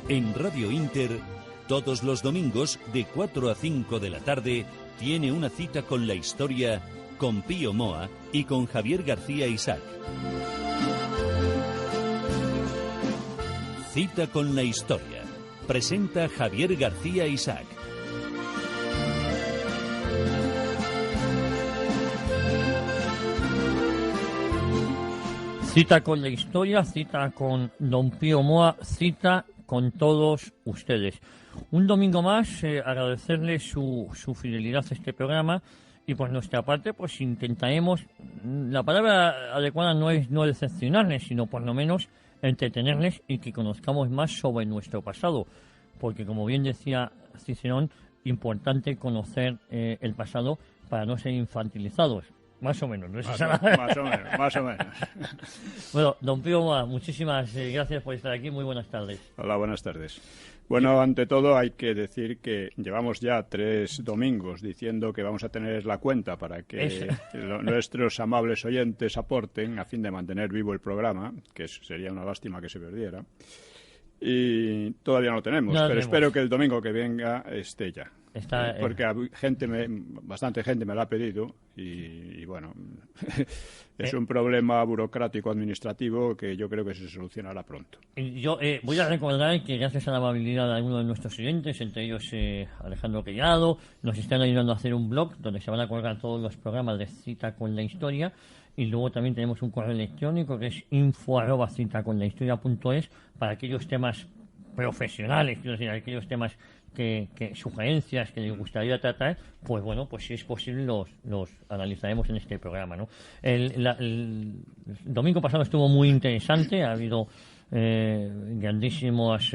En Radio Inter, todos los domingos de 4 a 5 de la tarde, tiene una cita con la historia, con Pío Moa y con Javier García Isaac. Cita con la historia. Presenta Javier García Isaac. Cita con la historia, cita con don Pío Moa, cita con todos ustedes. Un domingo más, agradecerles su fidelidad a este programa y por nuestra parte pues intentaremos, la palabra adecuada no es no decepcionarles, sino por lo menos entretenerles y que conozcamos más sobre nuestro pasado, porque como bien decía Cicerón, importante conocer el pasado para no ser infantilizados. Más o menos, ¿no es más o menos. Bueno, don Pío Moa, muchísimas gracias por estar aquí. Muy buenas tardes. Hola, buenas tardes. Bueno, ante todo hay que decir que llevamos ya 3 domingos diciendo que vamos a tener la cuenta para que nuestros amables oyentes aporten a fin de mantener vivo el programa, que sería una lástima que se perdiera. Y todavía no lo tenemos, pero espero que el domingo que venga esté ya. Porque bastante gente me lo ha pedido y bueno, es un problema burocrático administrativo que yo creo que se solucionará pronto. Yo voy a recordar que gracias a la amabilidad de algunos de nuestros oyentes, entre ellos Alejandro Quellado, nos están ayudando a hacer un blog donde se van a colgar todos los programas de Cita con la Historia. Y luego también tenemos un correo electrónico que es info@citaconlahistoria.es para aquellos temas profesionales, quiero decir, aquellos temas que sugerencias que les gustaría tratar, pues bueno, pues si es posible los analizaremos en este programa, ¿no? El domingo pasado estuvo muy interesante, ha habido grandísimos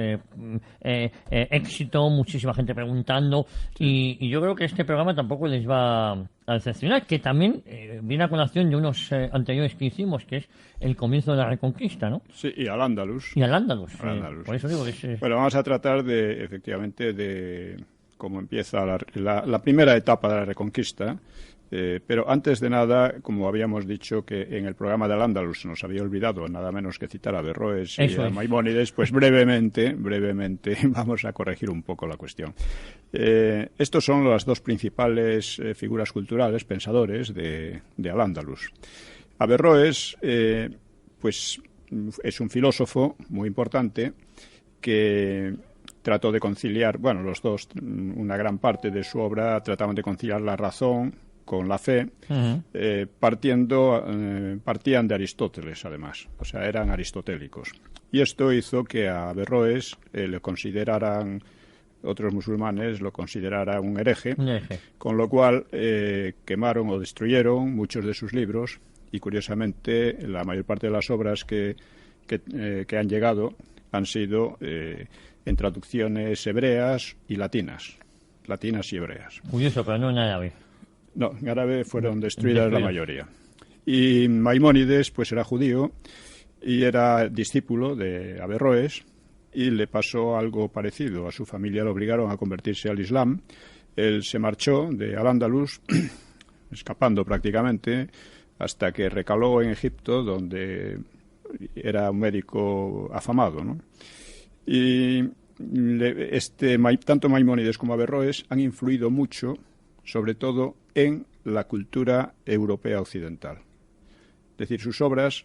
éxito, muchísima gente preguntando y yo creo que este programa tampoco les va a decepcionar, que también viene a colación de unos anteriores que hicimos, que es el comienzo de la Reconquista, ¿no? Sí, y al Andalus. Por eso digo que es... Bueno, vamos a tratar efectivamente de cómo empieza la primera etapa de la Reconquista. Pero antes de nada, como habíamos dicho que en el programa del Andalus nos había olvidado nada menos que citar a Averroes y a Maimónides, pues brevemente vamos a corregir un poco la cuestión. Estos son las dos principales figuras culturales, pensadores de Al-Ándalus. Averroes, pues es un filósofo muy importante que trató de conciliar, bueno, los dos, una gran parte de su obra trataban de conciliar la razón con la fe, partían de Aristóteles, además, o sea, eran aristotélicos. Y esto hizo que a Averroes le consideraran, otros musulmanes lo consideraran un hereje, con lo cual quemaron o destruyeron muchos de sus libros y, curiosamente, la mayor parte de las obras que han llegado han sido en traducciones hebreas y latinas y hebreas. Curioso, pero no en árabe. No, en árabe fueron destruidas la mayoría. Y Maimónides, pues era judío y era discípulo de Averroes y le pasó algo parecido. A su familia lo obligaron a convertirse al Islam. Él se marchó de Al-Ándalus, escapando prácticamente, hasta que recaló en Egipto, donde era un médico afamado, ¿no? Y tanto Maimónides como Averroes han influido mucho, sobre todo en la cultura europea occidental. Es decir, sus obras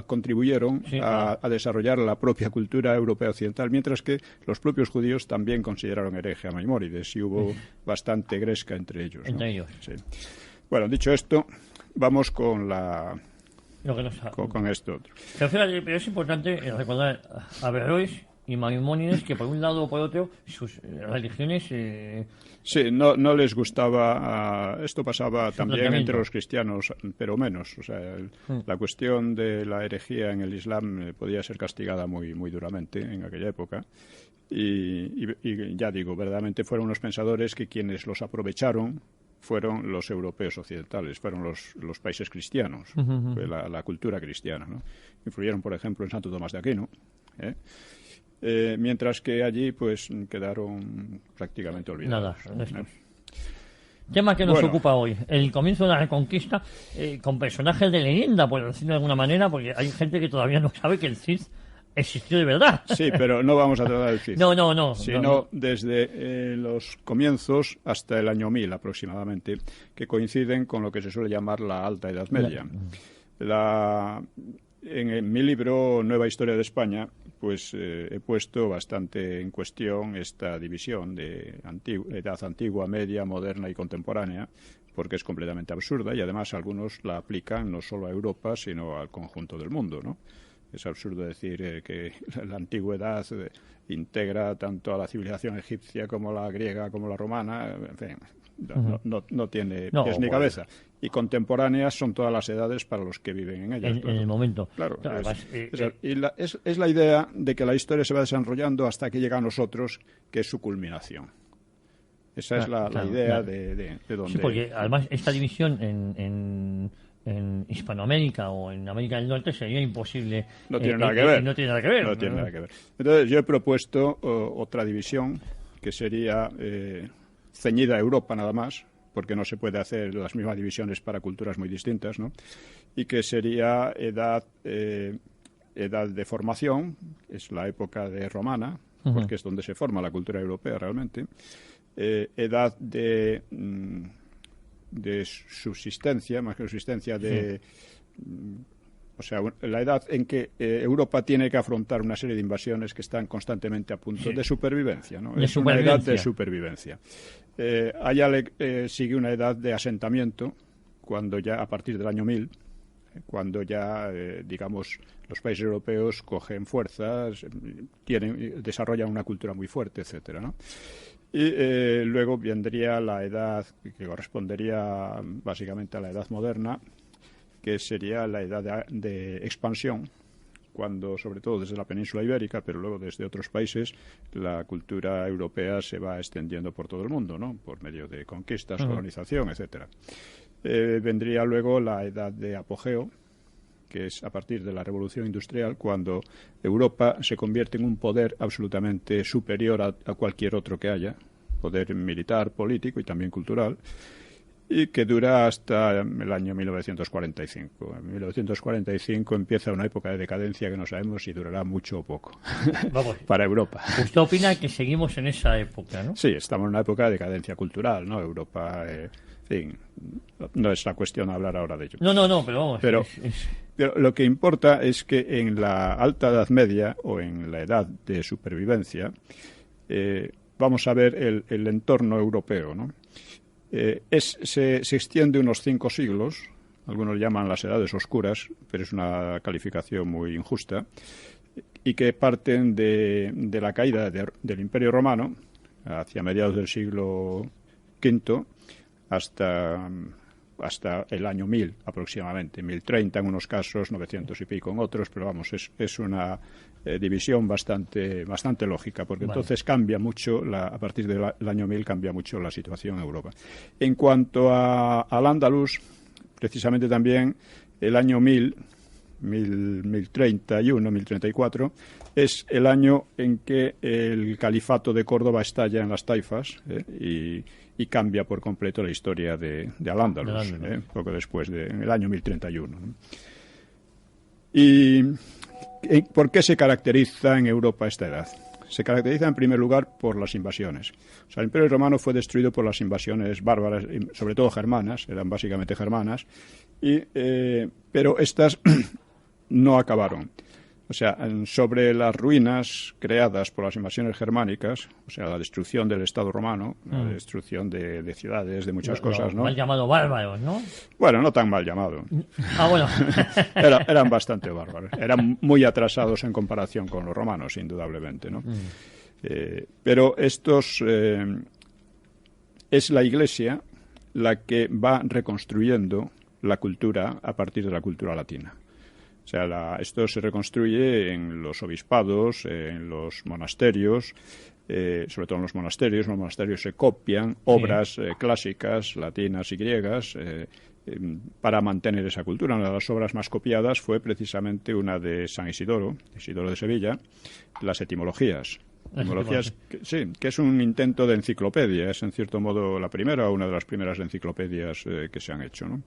contribuyeron a desarrollar la propia cultura europea occidental, mientras que los propios judíos también consideraron hereje a Maimónides y hubo bastante gresca entre ellos, ¿no? Entre ellos. Sí. Bueno, dicho esto, vamos con esto otro. Pero es importante recordar a Averroes y Maimónides, que por un lado o por otro sus religiones... Sí, no les gustaba... esto pasaba también entre los cristianos, pero menos. O sea, la cuestión de la herejía en el Islam podía ser castigada muy, muy duramente en aquella época. Y ya digo, verdaderamente fueron unos pensadores que quienes los aprovecharon fueron los europeos occidentales, fueron los países cristianos, la cultura cristiana, ¿no? Influyeron, por ejemplo, en Santo Tomás de Aquino, mientras que allí pues quedaron prácticamente olvidados. Nada. Tema que nos ocupa hoy, el comienzo de la Reconquista, con personajes de leyenda, por decirlo de alguna manera, porque hay gente que todavía no sabe que el Cid existió de verdad. Sí, pero no vamos a tratar del ficción. No. Sino desde los comienzos hasta el año 1000 aproximadamente, que coinciden con lo que se suele llamar la Alta Edad Media. En mi libro Nueva Historia de España, pues he puesto bastante en cuestión esta división de edad antigua, media, moderna y contemporánea, porque es completamente absurda y además algunos la aplican no solo a Europa, sino al conjunto del mundo, ¿no? Es absurdo decir que la antigüedad integra tanto a la civilización egipcia como la griega como la romana, en fin, no tiene pies ni cabeza. Y contemporáneas son todas las edades para los que viven en ellas. En el momento. Claro, es la idea de que la historia se va desarrollando hasta que llega a nosotros, que es su culminación. Esa es la idea de donde... Sí, porque además esta división en Hispanoamérica o en América del Norte sería imposible. No tiene nada que ver. No tiene nada que ver. No tiene nada que ver. Entonces yo he propuesto otra división que sería ceñida a Europa nada más, porque no se puede hacer las mismas divisiones para culturas muy distintas, ¿no? Y que sería edad de formación, es la época de romana, porque es donde se forma la cultura europea realmente. Edad de subsistencia, más que subsistencia, o sea, la edad en que Europa tiene que afrontar una serie de invasiones que están constantemente a punto de supervivencia, ¿no? Es una edad de supervivencia. Allá le sigue una edad de asentamiento, cuando ya a partir del año 1000, cuando ya, digamos, los países europeos cogen fuerzas, desarrollan una cultura muy fuerte, etcétera, ¿no? Y luego vendría la edad que correspondería básicamente a la edad moderna, que sería la edad de expansión, cuando, sobre todo desde la península ibérica, pero luego desde otros países, la cultura europea se va extendiendo por todo el mundo, ¿no? Por medio de conquistas, colonización, etcétera. Vendría luego la edad de apogeo, que es a partir de la Revolución Industrial, cuando Europa se convierte en un poder absolutamente superior a cualquier otro que haya, poder militar, político y también cultural, y que dura hasta el año 1945. En 1945 empieza una época de decadencia que no sabemos si durará mucho o poco para Europa. ¿Usted opina que seguimos en esa época, no? Sí, estamos en una época de decadencia cultural, ¿no? Europa, en fin, no es la cuestión hablar ahora de ello. No, pero vamos. Pero lo que importa es que en la Alta Edad Media o en la edad de supervivencia vamos a ver el entorno europeo, ¿no? Se extiende unos 5 siglos, algunos llaman las edades oscuras, pero es una calificación muy injusta, y que parten de la caída del Imperio Romano hacia mediados del siglo V hasta el año 1000 aproximadamente, 1030 en unos casos, 900 y pico en otros, pero vamos, es una división bastante lógica, porque entonces cambia mucho, a partir del año 1000 cambia mucho la situación en Europa. En cuanto al Andalus, precisamente también el año 1031, 1034, es el año en que el califato de Córdoba estalla en las taifas y cambia por completo la historia de Al-Ándalus, poco después, en el año 1031. ¿no? ¿Y por qué se caracteriza en Europa esta edad? Se caracteriza en primer lugar por las invasiones. O sea, el Imperio Romano fue destruido por las invasiones bárbaras, sobre todo germanas, eran básicamente germanas, pero estas no acabaron. O sea, sobre las ruinas creadas por las invasiones germánicas, o sea, la destrucción del Estado romano, la destrucción de ciudades, de muchas cosas, ¿no? Mal llamado bárbaros, ¿no? Bueno, no tan mal llamado. Bueno. Eran bastante bárbaros. Eran muy atrasados en comparación con los romanos, indudablemente, ¿no? Pero estos... es la Iglesia la que va reconstruyendo la cultura a partir de la cultura latina. O sea, esto se reconstruye en los obispados, en los monasterios, sobre todo en los monasterios. En los monasterios se copian obras clásicas, latinas y griegas, para mantener esa cultura. Una de las obras más copiadas fue precisamente una de San Isidoro de Sevilla, las etimologías. Etimologías, que es un intento de enciclopedia, es en cierto modo la primera o una de las primeras enciclopedias que se han hecho, ¿no?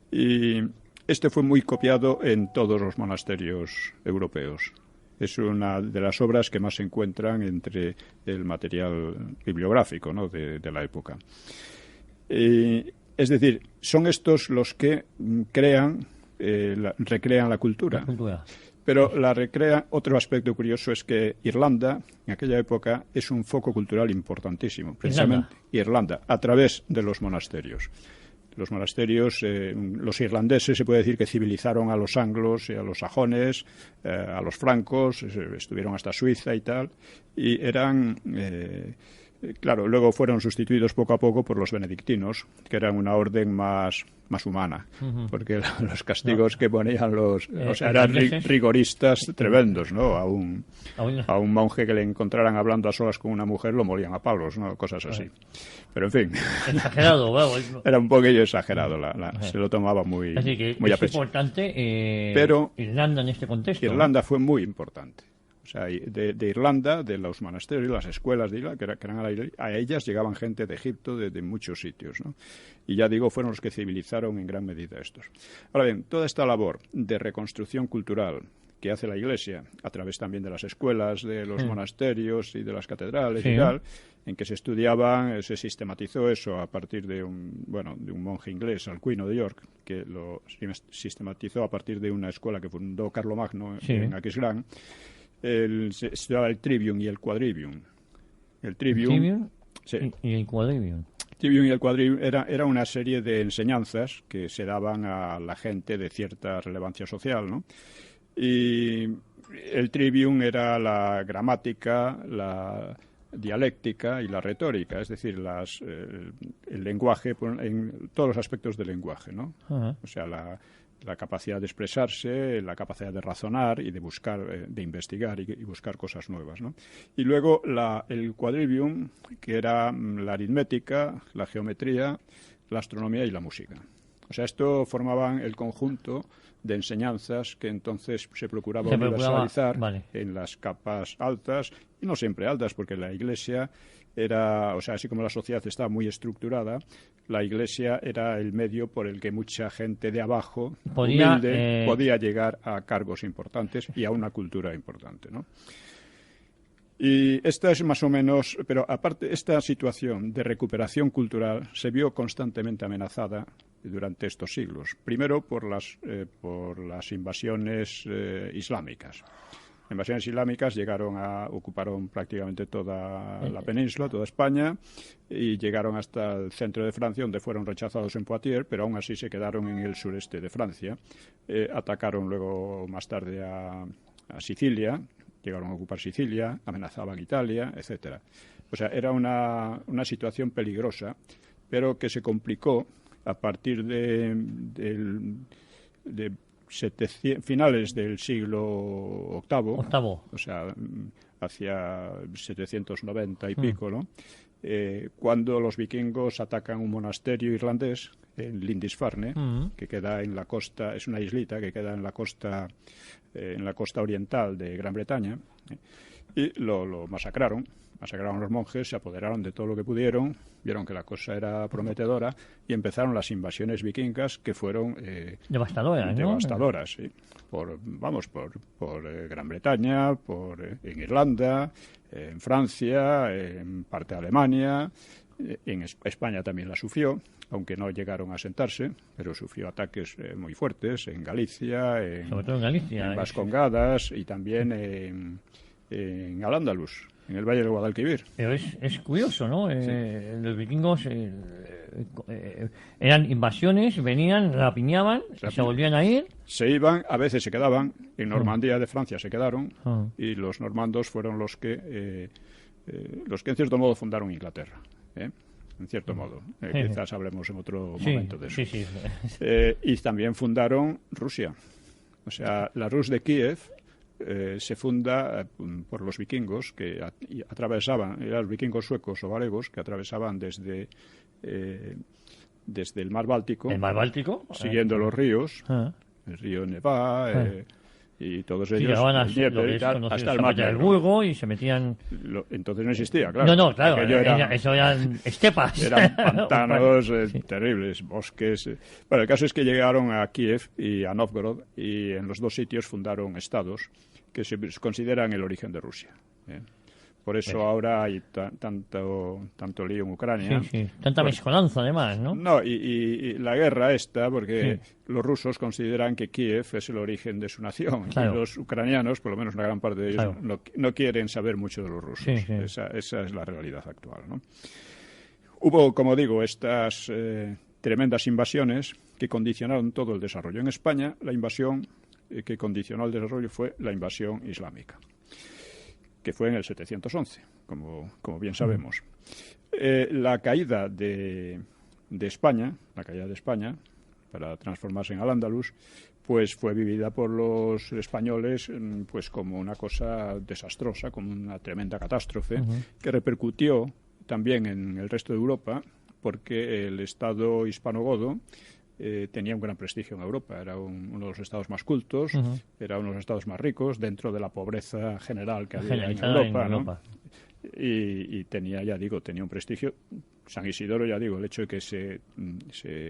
Y este fue muy copiado en todos los monasterios europeos. Es una de las obras que más se encuentran entre el material bibliográfico, ¿no?, de la época. Es decir, son estos los que recrean la cultura. Pero la recrea. Otro aspecto curioso es que Irlanda, en aquella época, es un foco cultural importantísimo. Precisamente Irlanda, a través de los monasterios. Los monasterios, los irlandeses se puede decir que civilizaron a los anglos y a los sajones, a los francos, estuvieron hasta Suiza y tal, y eran... claro, luego fueron sustituidos poco a poco por los benedictinos, que eran una orden más humana, porque los castigos que ponían eran rigoristas tremendos, ¿no? A un monje que le encontraran hablando a solas con una mujer lo molían a palos, ¿no? Cosas así. Pero en fin. Exagerado, era un poquillo exagerado, se lo tomaba muy a pecho. Es importante pero Irlanda en este contexto. Irlanda fue muy importante. O sea, de Irlanda, de los monasterios, las escuelas de Irlanda, que eran a ellas llegaban gente de Egipto, de muchos sitios, ¿no? Y ya digo, fueron los que civilizaron en gran medida estos. Ahora bien, toda esta labor de reconstrucción cultural que hace la Iglesia, a través también de las escuelas, de los monasterios y de las catedrales y tal, en que se estudiaban, se sistematizó eso a partir de un monje inglés, Alcuino de York, que lo sistematizó a partir de una escuela que fundó Carlomagno en Aquisgrán. Se estudiaba el trivium y el quadrivium. El trivium y el quadrivium. Trivium y el quadrivium era una serie de enseñanzas que se daban a la gente de cierta relevancia social, ¿no? Y el trivium era la gramática, la dialéctica y la retórica, es decir, el lenguaje, en todos los aspectos del lenguaje, ¿no? O sea, la capacidad de expresarse, la capacidad de razonar y de buscar, de investigar y buscar cosas nuevas, ¿no? Y luego el quadrivium, que era la aritmética, la geometría, la astronomía y la música. O sea, esto formaban el conjunto de enseñanzas que entonces se procuraba universalizar en las capas altas, y no siempre altas, porque la Iglesia era, o sea, así como la sociedad estaba muy estructurada, la Iglesia era el medio por el que mucha gente de abajo, humilde, podía llegar a cargos importantes y a una cultura importante, ¿no? Y esta es más o menos, pero aparte, esta situación de recuperación cultural se vio constantemente amenazada durante estos siglos. Primero por las invasiones islámicas. Las invasiones islámicas ocuparon prácticamente toda la península, toda España, y llegaron hasta el centro de Francia, donde fueron rechazados en Poitiers, pero aún así se quedaron en el sureste de Francia. Atacaron luego más tarde a Sicilia, llegaron a ocupar Sicilia, amenazaban Italia, etcétera. O sea, era una situación peligrosa, pero que se complicó a partir de finales del siglo VIII, o sea, hacia 790 y pico, ¿no? Cuando los vikingos atacan un monasterio irlandés en Lindisfarne, que queda en la costa, es una islita que queda en la costa oriental de Gran Bretaña, y lo masacraron a los monjes, se apoderaron de todo lo que pudieron, vieron que la cosa era prometedora y empezaron las invasiones vikingas, que fueron devastadoras, ¿sí? por Gran Bretaña, en Irlanda, en Francia, en parte de Alemania, en España también la sufrió, aunque no llegaron a asentarse, pero sufrió ataques muy fuertes en Galicia, sobre todo en Galicia, en Vascongadas y también en Al-Ándalus, en el Valle del Guadalquivir. Pero es curioso, ¿no? Sí. Los vikingos eran invasiones, venían, rapiñaban, se volvían a ir. Se iban, a veces se quedaban, en Normandía de Francia se quedaron, y los normandos fueron los que en cierto modo fundaron Inglaterra, en cierto modo. Quizás hablemos en otro momento de eso. Sí. Y también fundaron Rusia. O sea, la Rus de Kiev se funda por los vikingos que atravesaban, eran los vikingos suecos o varegos, que atravesaban desde el mar Báltico, siguiendo los ríos, el río Neva, y todos ellos hasta el mar del Burgo, y se metían. Entonces no existía, claro. No, claro, eso eran estepas. Eran pantanos terribles, bosques. Bueno, el caso es que llegaron a Kiev y a Novgorod, y en los dos sitios fundaron estados que se consideran el origen de Rusia. Por eso ahora hay tanto lío en Ucrania. Sí. Tanta mezcolanza, además, ¿no? No, y la guerra esta, porque los rusos consideran que Kiev es el origen de su nación. Claro. Y los ucranianos, por lo menos una gran parte de ellos, no quieren saber mucho de los rusos. Sí. Esa es la realidad actual, ¿no? Hubo, como digo, estas tremendas invasiones que condicionaron todo el desarrollo. En España, la invasión que condicionó el desarrollo fue la invasión islámica, que fue en el 711, como bien sabemos. La caída de España, para transformarse en Al-Ándalus, pues fue vivida por los españoles pues como una cosa desastrosa, como una tremenda catástrofe, que repercutió también en el resto de Europa, porque el Estado hispano-godo tenía un gran prestigio en Europa. Era uno de los estados más cultos, era uno de los estados más ricos, dentro de la pobreza general que había en Europa, ¿no? Y tenía, tenía un prestigio. San Isidoro, el hecho de que se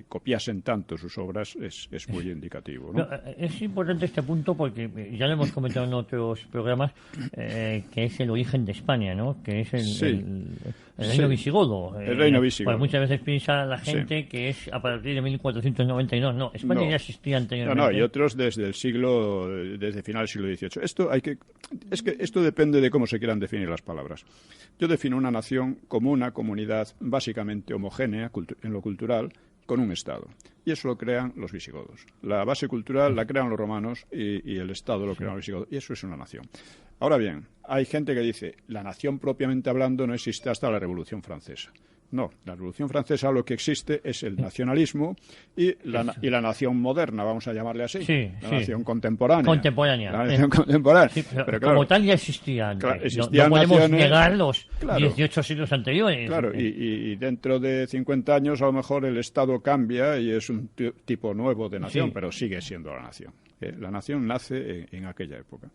copiasen tanto sus obras es muy indicativo, ¿no? Es importante este punto porque ya lo hemos comentado en otros programas, que es el origen de España, ¿no? Que es el reino visigodo. El reino visigodo. Pues muchas veces piensa la gente que es a partir de 1492. No, España ya existía anteriormente. No, y otros desde final del siglo XVIII. Esto depende de cómo se quieran definir las palabras. Yo defino una nación como una comunidad básicamente homogénea en lo cultural con un Estado. Y eso lo crean los visigodos. La base cultural la crean los romanos y el Estado lo crean los visigodos. Y eso es una nación. Ahora bien, hay gente que dice la nación propiamente hablando no existe hasta la Revolución Francesa. No, la Revolución Francesa lo que existe es el nacionalismo y la nación moderna, vamos a llamarle así. Nación contemporánea. La nación contemporánea. Sí, pero claro, como tal ya existía antes. Claro, existían no podemos naciones, negar los 18 siglos anteriores. Claro, y dentro de 50 años a lo mejor el Estado cambia y es un tipo nuevo de nación, pero sigue siendo la nación. La nación nace en aquella época.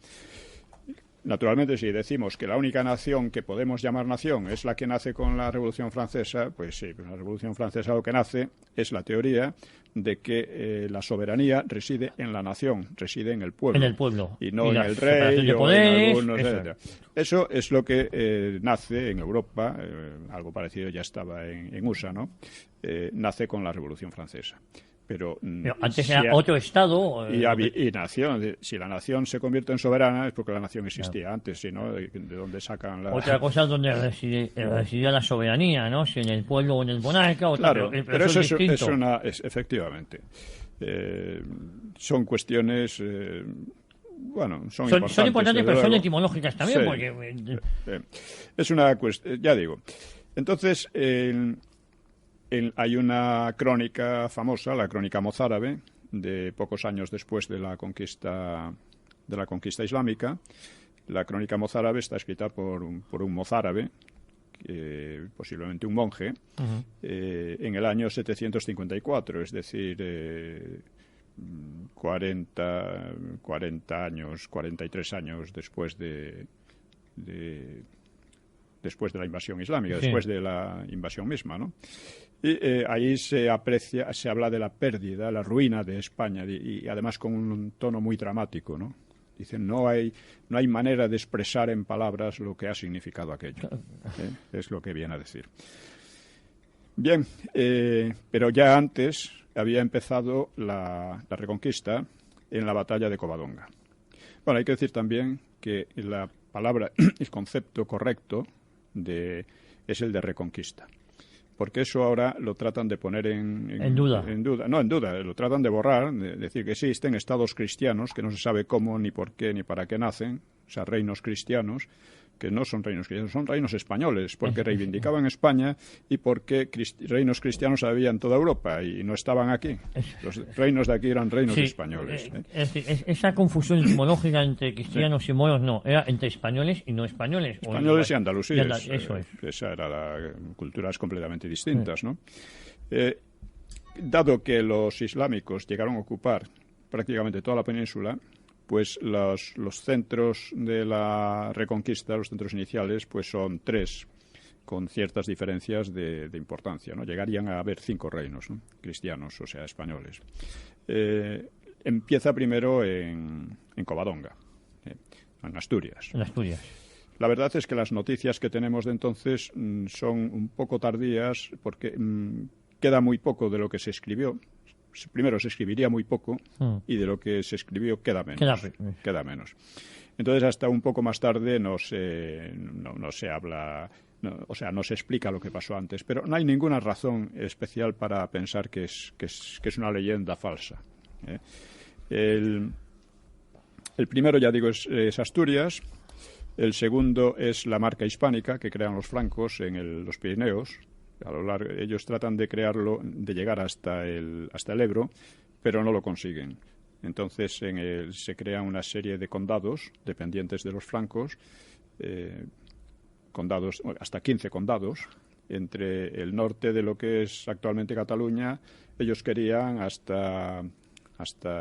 Naturalmente, si decimos que la única nación que podemos llamar nación es la que nace con la Revolución Francesa, pues sí, la Revolución Francesa lo que nace es la teoría de que la soberanía reside en la nación, reside en el pueblo. En el pueblo. Y no en el rey o en algunos, etc. Eso es lo que nace en Europa, algo parecido ya estaba en USA, ¿no? Nace con la Revolución Francesa. Pero antes era otro Estado. Y nación. Si la nación se convierte en soberana es porque la nación existía antes, ¿sí, no? ¿De dónde sacan la...? Otra cosa es donde residía la soberanía, ¿no? Si en el pueblo o en el monarca. Claro, pero eso es efectivamente. Son cuestiones... son importantes, pero son etimológicas también, porque... Es una cuestión... Ya digo. Entonces... hay una crónica famosa, la crónica mozárabe, de pocos años después de la conquista islámica. La crónica mozárabe está escrita por un mozárabe, posiblemente un monje, en el año 754, es decir, 43 años después de la invasión islámica, después de la invasión misma, ¿no? Y ahí se habla de la pérdida, la ruina de España, y además con un tono muy dramático, ¿no? Dicen, no hay manera de expresar en palabras lo que ha significado aquello. Es lo que viene a decir. Bien, pero ya antes había empezado la Reconquista en la batalla de Covadonga. Bueno, hay que decir también que la palabra, el concepto correcto es el de reconquista. Porque eso ahora lo tratan de poner en duda. No, en duda. Lo tratan de borrar, de decir que existen estados cristianos que no se sabe cómo, ni por qué, ni para qué nacen. O sea, reinos cristianos que no son reinos cristianos, son reinos españoles, porque reivindicaban España y porque reinos cristianos había en toda Europa y no estaban aquí. Los reinos de aquí eran reinos españoles. Es decir, esa confusión etimológica entre cristianos y moros no, era entre españoles y no españoles. Españoles y andalusíes. Eso es. Esa era culturas completamente distintas, ¿no? Dado que los islámicos llegaron a ocupar prácticamente toda la península, pues los centros de la Reconquista, los centros iniciales, pues son 3, con ciertas diferencias de importancia, ¿no? Llegarían a haber 5 reinos, ¿no? Cristianos, o sea, españoles. Empieza primero en Covadonga. en Asturias. En Asturias. La verdad es que las noticias que tenemos de entonces son un poco tardías porque queda muy poco de lo que se escribió. Primero, se escribiría muy poco y de lo que se escribió queda menos. Entonces, hasta un poco más tarde no se habla, no se explica lo que pasó antes. Pero no hay ninguna razón especial para pensar que es una leyenda falsa. El primero, ya digo, es Asturias. El segundo es la marca hispánica que crean los francos en los Pirineos. Ellos tratan de crearlo, de llegar hasta el Ebro, pero no lo consiguen. Entonces se crea una serie de condados dependientes de los francos, hasta 15 condados, entre el norte de lo que es actualmente Cataluña. Ellos querían hasta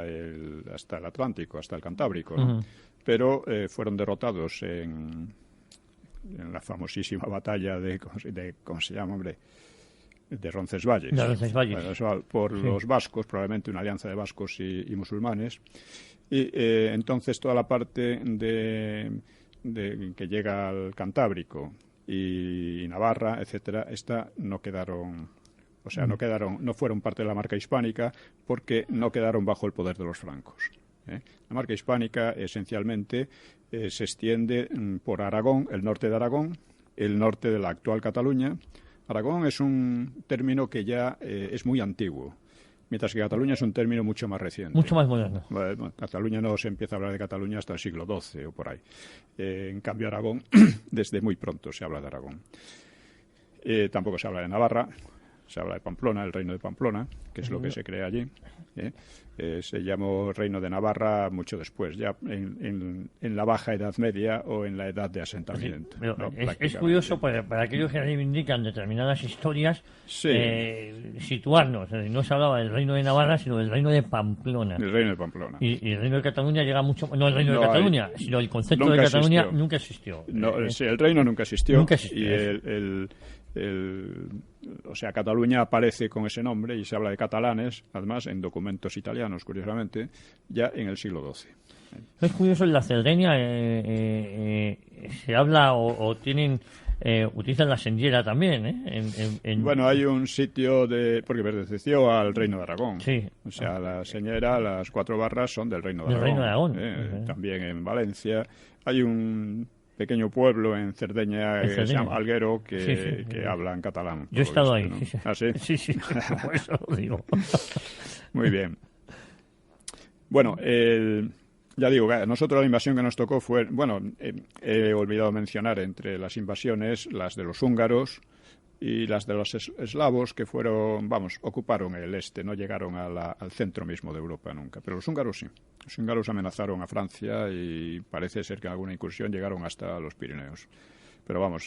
el Atlántico, hasta el Cantábrico, ¿no? Pero fueron derrotados en la famosísima batalla de ¿cómo se llama, hombre? De Roncesvalles. Por los vascos, probablemente una alianza de vascos y musulmanes. Y entonces toda la parte que llega al Cantábrico y Navarra, etcétera, no quedaron, no fueron parte de la marca hispánica porque no quedaron bajo el poder de los francos. La marca hispánica esencialmente se extiende por Aragón, el norte de Aragón, el norte de la actual Cataluña. Aragón es un término que ya es muy antiguo, mientras que Cataluña es un término mucho más reciente. Mucho más moderno. Bueno, Cataluña no se empieza a hablar de Cataluña hasta el siglo XII o por ahí. En cambio, Aragón, desde muy pronto se habla de Aragón. Tampoco se habla de Navarra. Se habla de Pamplona, el reino de Pamplona, que es lo que se crea allí. Se llamó Reino de Navarra mucho después, ya en la Baja Edad Media o en la Edad de Asentamiento. Sí, ¿no? Es curioso para aquellos que reivindican determinadas historias, situarnos. No se hablaba del Reino de Navarra, sino del Reino de Pamplona. El Reino de Pamplona. Y el Reino de Cataluña llega mucho... No el Reino de Cataluña, sino el concepto de Cataluña nunca existió. Sí, el reino nunca existió. Nunca existió. O sea, Cataluña aparece con ese nombre y se habla de catalanes, además en documentos italianos, curiosamente, ya en el siglo XII. Es curioso, en la Cerdeña se habla o tienen... utilizan la señera también, Bueno, hay un sitio porque perteneció al Reino de Aragón. Sí. O sea, la señera, las 4 barras son del Reino de Aragón. También en Valencia hay un pequeño pueblo en Cerdeña que se llama Alguero que habla en catalán. Yo he estado ahí. ¿No? Sí. ¿Ah, sí? Sí, por eso lo digo. Muy bien. Bueno, ya digo, nosotros la invasión que nos tocó fue, he olvidado mencionar entre las invasiones las de los húngaros y las de los eslavos que ocuparon el este, no llegaron al centro mismo de Europa nunca. Pero los húngaros sí. Los húngaros amenazaron a Francia y parece ser que en alguna incursión llegaron hasta los Pirineos. Pero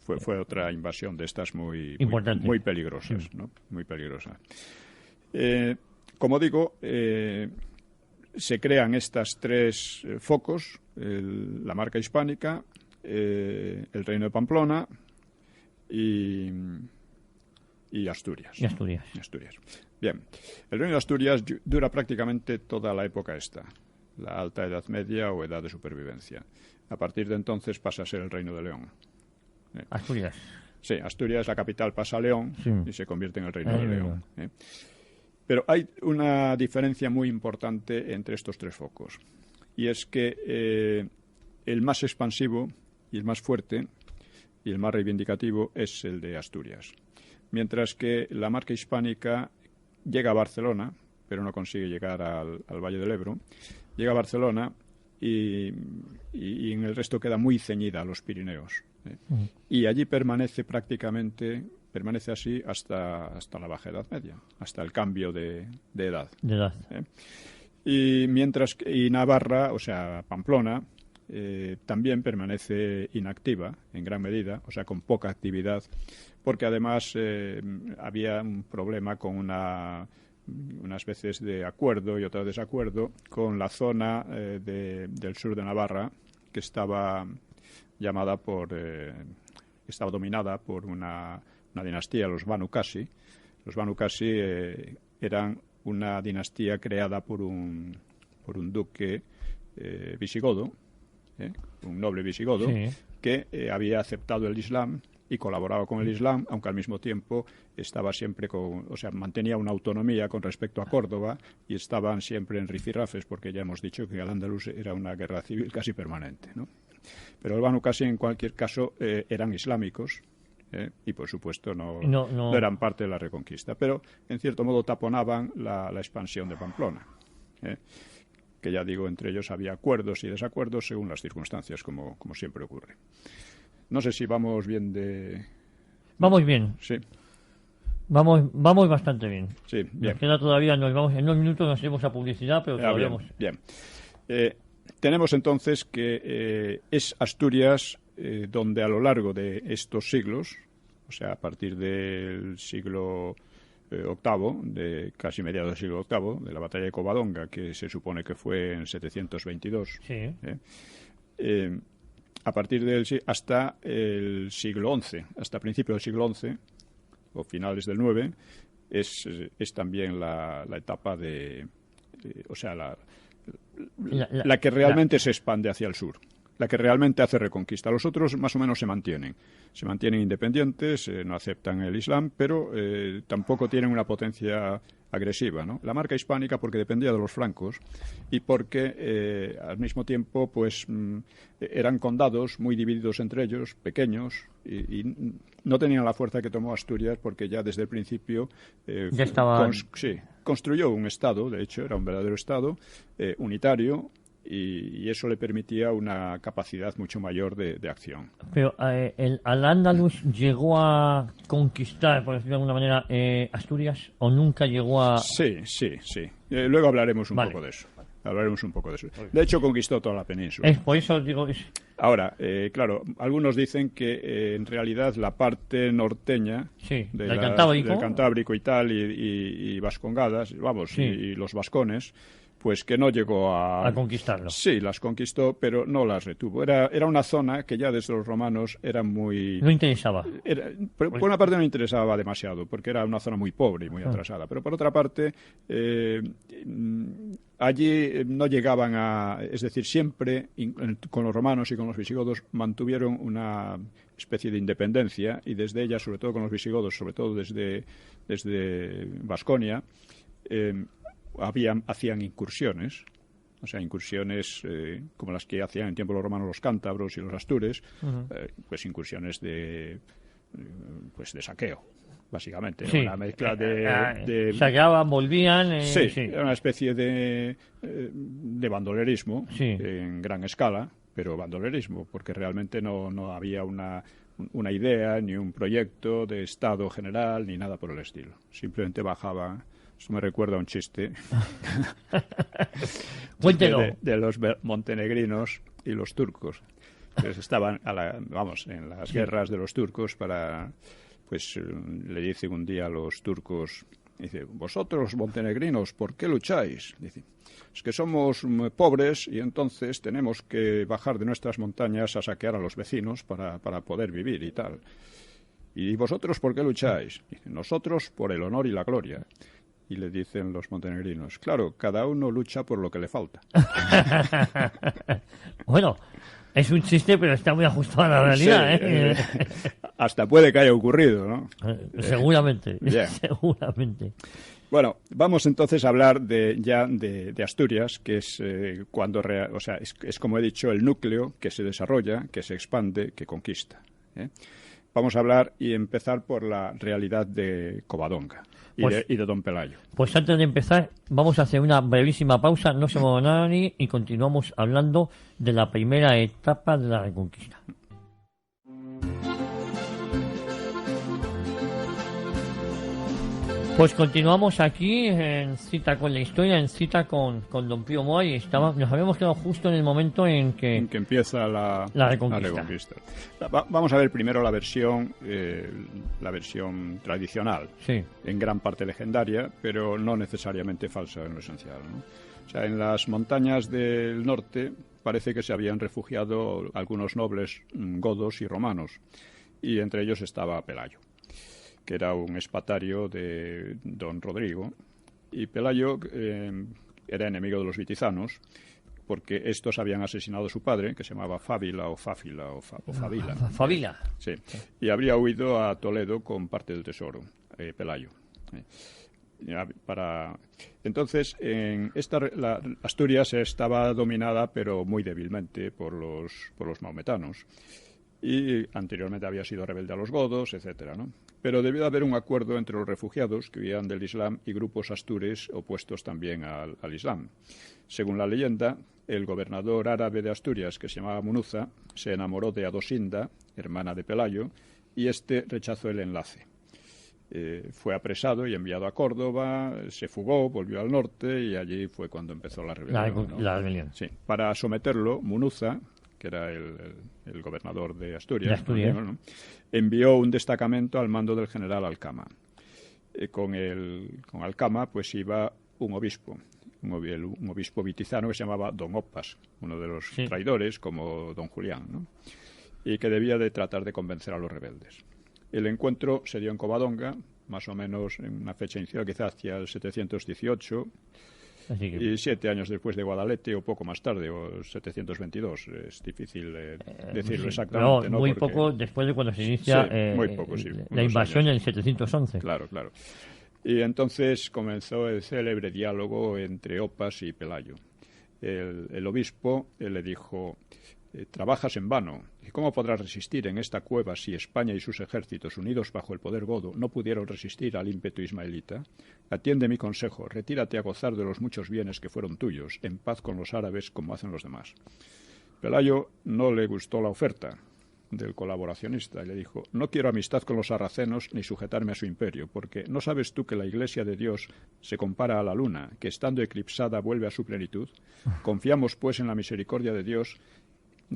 fue otra invasión de estas muy peligrosas, ¿no? Muy peligrosa. Como digo, se crean estas 3 focos, la marca hispánica, el Reino de Pamplona y Asturias. Y Asturias. Bien, el Reino de Asturias dura prácticamente toda la época la Alta Edad Media o Edad de Supervivencia. A partir de entonces pasa a ser el Reino de León. Asturias. Sí, Asturias, la capital, pasa a León y se convierte en el Reino de León. Pero hay una diferencia muy importante entre estos 3 focos. Y es que el más expansivo y el más fuerte y el más reivindicativo es el de Asturias. Mientras que la marca hispánica llega a Barcelona, pero no consigue llegar al Valle del Ebro. Llega a Barcelona y en el resto queda muy ceñida a los Pirineos. Y allí permanece así hasta la Baja Edad Media, hasta el cambio de edad. Y Navarra, o sea, Pamplona, también permanece inactiva en gran medida, o sea, con poca actividad, porque además había un problema con unas veces de acuerdo y otras desacuerdo con la zona del sur de Navarra, que estaba estaba dominada por una dinastía, los Banu Qasi. Los Banu Qasi eran una dinastía creada por un duque visigodo, un noble visigodo, que había aceptado el Islam y colaboraba con el Islam, aunque al mismo tiempo estaba siempre mantenía una autonomía con respecto a Córdoba y estaban siempre en rifirrafes, porque ya hemos dicho que Al-Ándalus era una guerra civil casi permanente, ¿no? Pero el Banu Qasim, en cualquier caso, eran islámicos, y por supuesto no eran parte de la Reconquista, pero en cierto modo taponaban la expansión de Pamplona, que ya digo, entre ellos había acuerdos y desacuerdos según las circunstancias, como siempre ocurre. No sé si vamos bien de... Vamos bien. Sí. Vamos bastante bien. Sí, bien. Nos queda todavía, en unos minutos nos iremos a publicidad, pero todavía bien. Tenemos entonces que es Asturias donde a lo largo de estos siglos, o sea, a partir del siglo VIII, de casi mediados del siglo VIII, de la batalla de Covadonga, que se supone que fue en 722, a partir del hasta el siglo XI, hasta principios del siglo XI, o finales del IX, es también la etapa de... la que realmente se expande hacia el sur, la que realmente hace reconquista. Los otros más o menos se mantienen independientes, no aceptan el Islam, pero tampoco tienen una potencia agresiva, ¿no? La marca hispánica porque dependía de los francos y porque al mismo tiempo pues eran condados muy divididos entre ellos, pequeños, y no tenían la fuerza que tomó Asturias, porque ya desde el principio ya estaba... construyó un estado, de hecho era un verdadero estado unitario, y eso le permitía una capacidad mucho mayor de acción. Pero Al-Ándalus llegó a conquistar, por decirlo de alguna manera, Asturias, ¿o nunca llegó a...? Sí. Luego hablaremos un poco de eso. De hecho, conquistó toda la península. Por eso digo... Ahora, claro, algunos dicen que en realidad la parte norteña del Cantábrico y tal, y Vascongadas, y los vascones, pues que no llegó a conquistarlo. Sí, las conquistó, pero no las retuvo. Era una zona que ya desde los romanos era muy... No interesaba. Por una parte no interesaba demasiado, porque era una zona muy pobre y muy atrasada. Pero por otra parte, allí no llegaban a... Es decir, siempre con los romanos y con los visigodos mantuvieron una especie de independencia, y desde ella, sobre todo con los visigodos, sobre todo desde Vasconia, hacían incursiones, como las que hacían en tiempo de los romanos los cántabros y los astures, pues incursiones de saqueo, básicamente. Una mezcla de saqueaban, volvían... era una especie de bandolerismo en gran escala, pero bandolerismo, porque realmente no había una idea, ni un proyecto de Estado general, ni nada por el estilo. Simplemente bajaban... Eso me recuerda a un chiste de los montenegrinos y los turcos. Entonces estaban en las guerras de los turcos le dicen un día a los turcos, dice: vosotros montenegrinos, ¿por qué lucháis? Dice: es que somos pobres y entonces tenemos que bajar de nuestras montañas a saquear a los vecinos para poder vivir y tal. ¿Y vosotros por qué lucháis? Dice: nosotros por el honor y la gloria. Y le dicen los montenegrinos: claro, cada uno lucha por lo que le falta. Bueno, es un chiste, pero está muy ajustado a la realidad. Hasta puede que haya ocurrido, ¿no? Seguramente, seguramente. Bueno, vamos entonces a hablar de Asturias, que es es como he dicho, el núcleo que se desarrolla, que se expande, que conquista. Vamos a hablar y empezar por la realidad de Covadonga y de Don Pelayo. Pues antes de empezar, vamos a hacer una brevísima pausa, no se mueva nadie, y continuamos hablando de la primera etapa de la Reconquista. Pues continuamos aquí en Cita con la Historia, en Cita con Don Pío Moa, y nos habíamos quedado justo en el momento en que empieza la Reconquista. Vamos a ver primero la versión tradicional, en gran parte legendaria, pero no necesariamente falsa en lo esencial, ¿no? O sea, en las montañas del norte parece que se habían refugiado algunos nobles godos y romanos, y entre ellos estaba Pelayo, que era un espatario de don Rodrigo. Y Pelayo era enemigo de los vitizanos, porque estos habían asesinado a su padre, que se llamaba Fávila o Fáfila o Favila. Fávila. Sí, y habría huido a Toledo con parte del tesoro, Pelayo. Entonces, Asturias estaba dominada, pero muy débilmente, por los maometanos. Y anteriormente había sido rebelde a los godos, etcétera, ¿no? Pero debió de haber un acuerdo entre los refugiados que huían del Islam y grupos astures opuestos también al Islam. Según la leyenda, el gobernador árabe de Asturias, que se llamaba Munuza, se enamoró de Adosinda, hermana de Pelayo, y este rechazó el enlace. Fue apresado y enviado a Córdoba, se fugó, volvió al norte y allí fue cuando empezó la rebelión. La rebelión. Sí. Para someterlo, Munuza, que era el gobernador de Asturias, ¿no? Envió un destacamento al mando del general Alcama. Con Alcama pues iba un obispo vitizano que se llamaba Don Opas, uno de los traidores, como Don Julián, ¿no? Y que debía de tratar de convencer a los rebeldes. El encuentro se dio en Covadonga, más o menos en una fecha inicial, quizás hacia el 718, y 7 años después de Guadalete, o poco más tarde, o 722. Es difícil decirlo exactamente. No, muy poco después de cuando se inicia la invasión en el 711. Claro. Y entonces comenzó el célebre diálogo entre Opas y Pelayo. El obispo le dijo: trabajas en vano. ¿Y cómo podrás resistir en esta cueva si España y sus ejércitos, unidos bajo el poder godo, no pudieron resistir al ímpetu ismaelita? Atiende mi consejo, retírate a gozar de los muchos bienes que fueron tuyos, en paz con los árabes como hacen los demás. Pelayo no le gustó la oferta del colaboracionista y le dijo: no quiero amistad con los sarracenos ni sujetarme a su imperio, porque ¿no sabes tú que la Iglesia de Dios se compara a la luna, que estando eclipsada vuelve a su plenitud? Confiamos pues en la misericordia de Dios,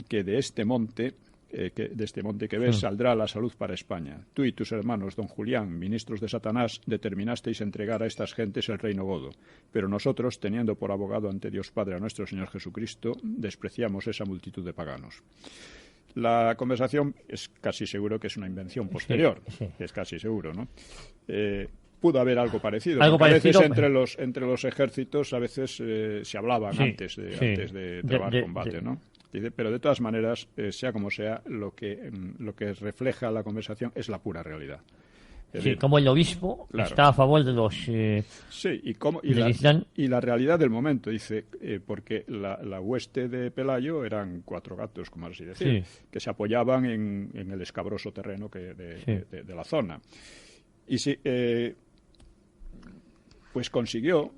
que de este monte que ves saldrá la salud para España. Tú y tus hermanos, don Julián, ministros de Satanás, determinasteis entregar a estas gentes el reino godo, pero nosotros, teniendo por abogado ante Dios Padre a nuestro Señor Jesucristo, despreciamos esa multitud de paganos. La conversación es casi seguro que es una invención posterior, es casi seguro, ¿no? Pudo haber algo parecido. A veces entre los ejércitos a veces se hablaban antes de trabar combate, ¿no? Pero de todas maneras, sea como sea, lo que refleja la conversación es la pura realidad. Como el obispo está a favor de los... y la realidad del momento, dice, porque la hueste de Pelayo eran 4 gatos, como así decir, que se apoyaban en el escabroso terreno de la zona. Y pues consiguió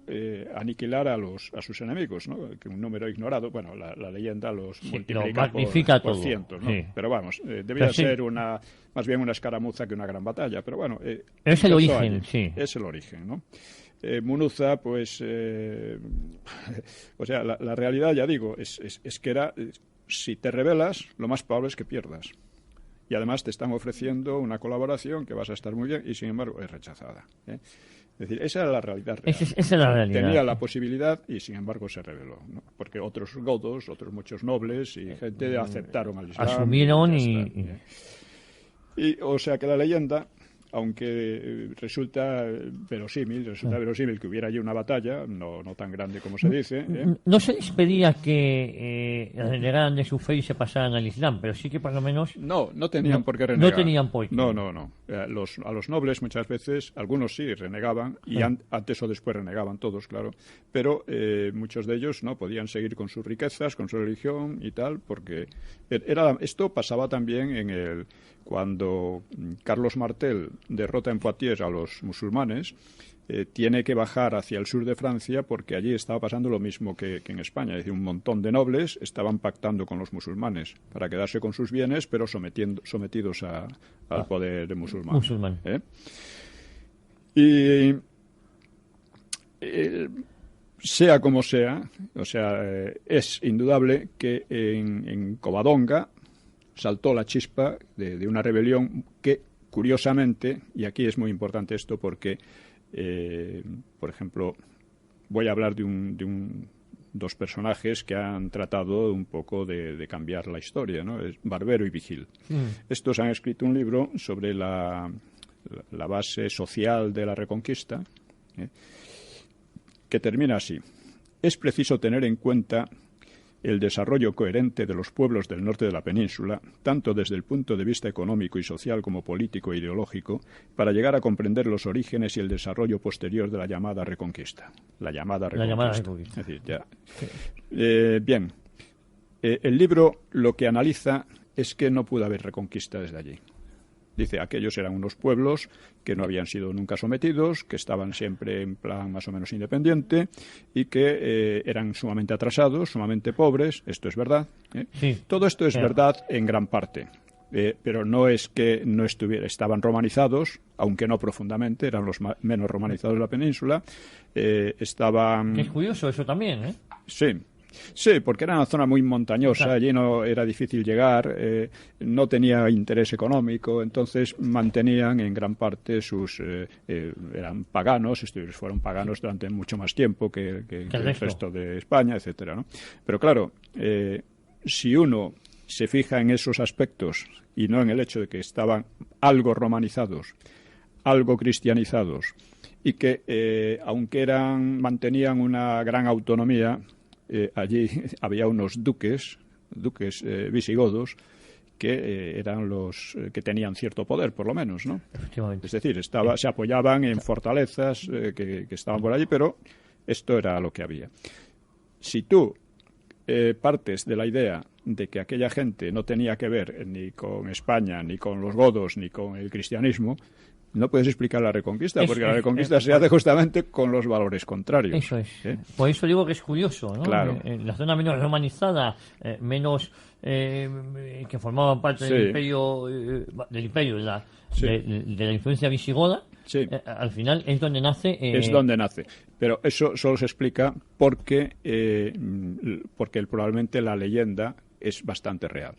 aniquilar a sus enemigos, ¿no? Que un número ignorado, bueno, la leyenda los multiplica por cientos, ¿no? Pero vamos, debía ser más bien una escaramuza que una gran batalla, pero bueno... es el origen, Es el origen, ¿no? Munuza, pues... o sea, la realidad, ya digo, es que era... si te rebelas, lo más probable es que pierdas. Y además te están ofreciendo una colaboración que vas a estar muy bien y, sin embargo, es rechazada, Es decir, esa era la realidad real. Esa es la realidad. Tenía la posibilidad y, sin embargo, se rebeló, ¿no? Porque otros godos, otros muchos nobles y gente aceptaron al Islam. Asumieron o sea que la leyenda, aunque resulta verosímil que hubiera allí una batalla, no tan grande como se dice. No se les pedía que renegaran de su fe y se pasaran al Islam, pero sí que por lo menos... No tenían por qué renegar. No tenían por qué. No. A los nobles muchas veces, algunos sí renegaban, y antes o después renegaban todos, claro, pero muchos de ellos no podían seguir con sus riquezas, con su religión y tal, porque esto pasaba también cuando Carlos Martel derrota en Poitiers a los musulmanes. Tiene que bajar hacia el sur de Francia porque allí estaba pasando lo mismo que en España. Es decir, un montón de nobles estaban pactando con los musulmanes para quedarse con sus bienes, pero sometidos al poder musulmán. Y sea como sea, o sea, es indudable que en Covadonga saltó la chispa de una rebelión que, curiosamente, y aquí es muy importante esto porque, por ejemplo, voy a hablar de dos personajes que han tratado un poco de cambiar la historia, ¿no? Es Barbero y Vigil. Estos han escrito un libro sobre la base social de la Reconquista, que termina así. Es preciso tener en cuenta el desarrollo coherente de los pueblos del norte de la península, tanto desde el punto de vista económico y social como político e ideológico, para llegar a comprender los orígenes y el desarrollo posterior de la llamada Reconquista. La llamada Reconquista. Es decir, ya. Bien. El libro lo que analiza es que no pudo haber reconquista desde allí. Dice, aquellos eran unos pueblos que no habían sido nunca sometidos, que estaban siempre en plan más o menos independiente y que eran sumamente atrasados, sumamente pobres. Esto es verdad. Sí. Todo esto es verdad en gran parte. Pero no es que no estaban romanizados, aunque no profundamente, eran los menos romanizados de la península. Estaban... Es curioso eso también, ¿eh? Sí, porque era una zona muy montañosa, Claro. allí no era difícil llegar, no tenía interés económico, entonces mantenían en gran parte eran paganos, fueron paganos durante mucho más tiempo que el resto de España, etcétera, ¿no? Pero claro, si uno se fija en esos aspectos y no en el hecho de que estaban algo romanizados, algo cristianizados y que aunque mantenían una gran autonomía, allí había unos duques visigodos que eran los que tenían cierto poder, por lo menos, ¿no? Efectivamente. Es decir, se apoyaban en fortalezas que estaban por allí, pero esto era lo que había. Si tú partes de la idea de que aquella gente no tenía que ver ni con España, ni con los godos, ni con el cristianismo, no puedes explicar la Reconquista, porque la Reconquista se hace justamente con los valores contrarios. Eso es. Por eso digo que es curioso, ¿no? Claro. En la zona menos romanizada, que formaban parte Sí. del imperio, de la influencia visigoda, Sí. al final es donde nace... Es donde nace. Pero eso solo se explica porque probablemente la leyenda es bastante real.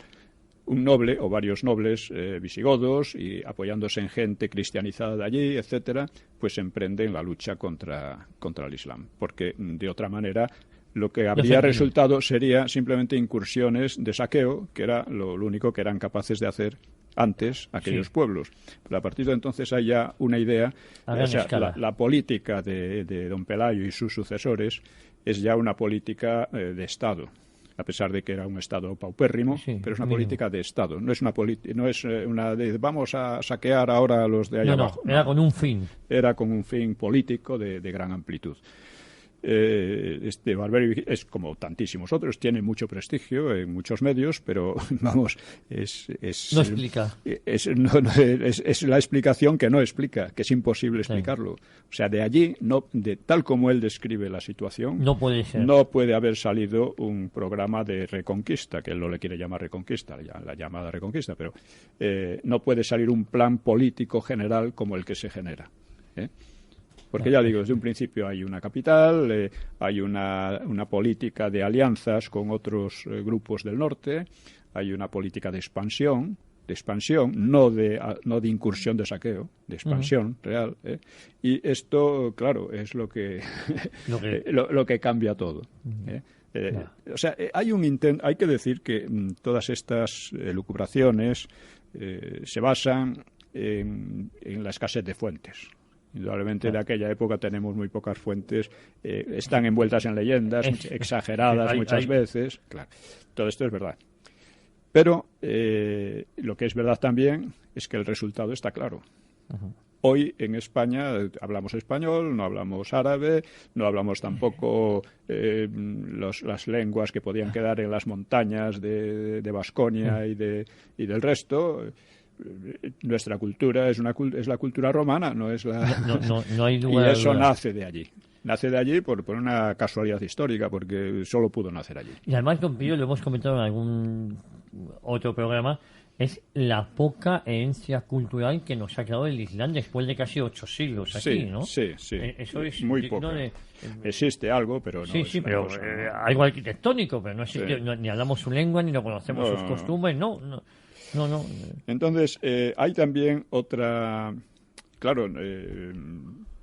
Un noble o varios nobles visigodos y apoyándose en gente cristianizada de allí, etcétera, pues emprenden la lucha contra el Islam, porque de otra manera lo que habría resultado sería simplemente incursiones de saqueo, que era lo único que eran capaces de hacer antes aquellos pueblos. Pero a partir de entonces hay ya una idea, o sea, la política de don Pelayo y sus sucesores es ya una política de Estado. A pesar de que era un Estado paupérrimo, pero es una política de Estado. No es una de vamos a saquear ahora a los de allá abajo. Era con un fin. Era con un fin político de gran amplitud. Barberio es como tantísimos otros, tiene mucho prestigio en muchos medios, pero vamos, no explica. Es la explicación que no explica, que es imposible explicarlo. O sea, de allí, tal como él describe la situación, no puede ser. No puede haber salido un programa de reconquista, que él no le quiere llamar reconquista, la llamada reconquista, pero no puede salir un plan político general como el que se genera. Porque ya digo, desde un principio hay una capital, hay una política de alianzas con otros grupos del norte, hay una política de expansión, no de incursión de saqueo, de expansión real. Y esto, claro, es lo que cambia todo. O sea, hay que decir que todas estas elucubraciones se basan en la escasez de fuentes. Indudablemente de aquella época tenemos muy pocas fuentes, están envueltas en leyendas, exageradas muchas veces. Claro, todo esto es verdad. Pero lo que es verdad también es que el resultado está claro. Hoy en España hablamos español, no hablamos árabe, no hablamos tampoco las lenguas que podían quedar en las montañas de Baskonia y del resto. Nuestra cultura es la cultura romana, no es la... No hay lugar. Y eso nace de allí. Nace de allí por una casualidad histórica, porque solo pudo nacer allí. Y además, don Pío, lo hemos comentado en algún otro programa, es la poca herencia cultural que nos ha quedado el Islam después de casi 8 siglos aquí, ¿no? Sí. Eso es muy poco. Existe algo, pero no Sí, pero algo arquitectónico, pero no existe, ni hablamos su lengua, ni no conocemos sus costumbres, no. Entonces, hay también otra... Claro,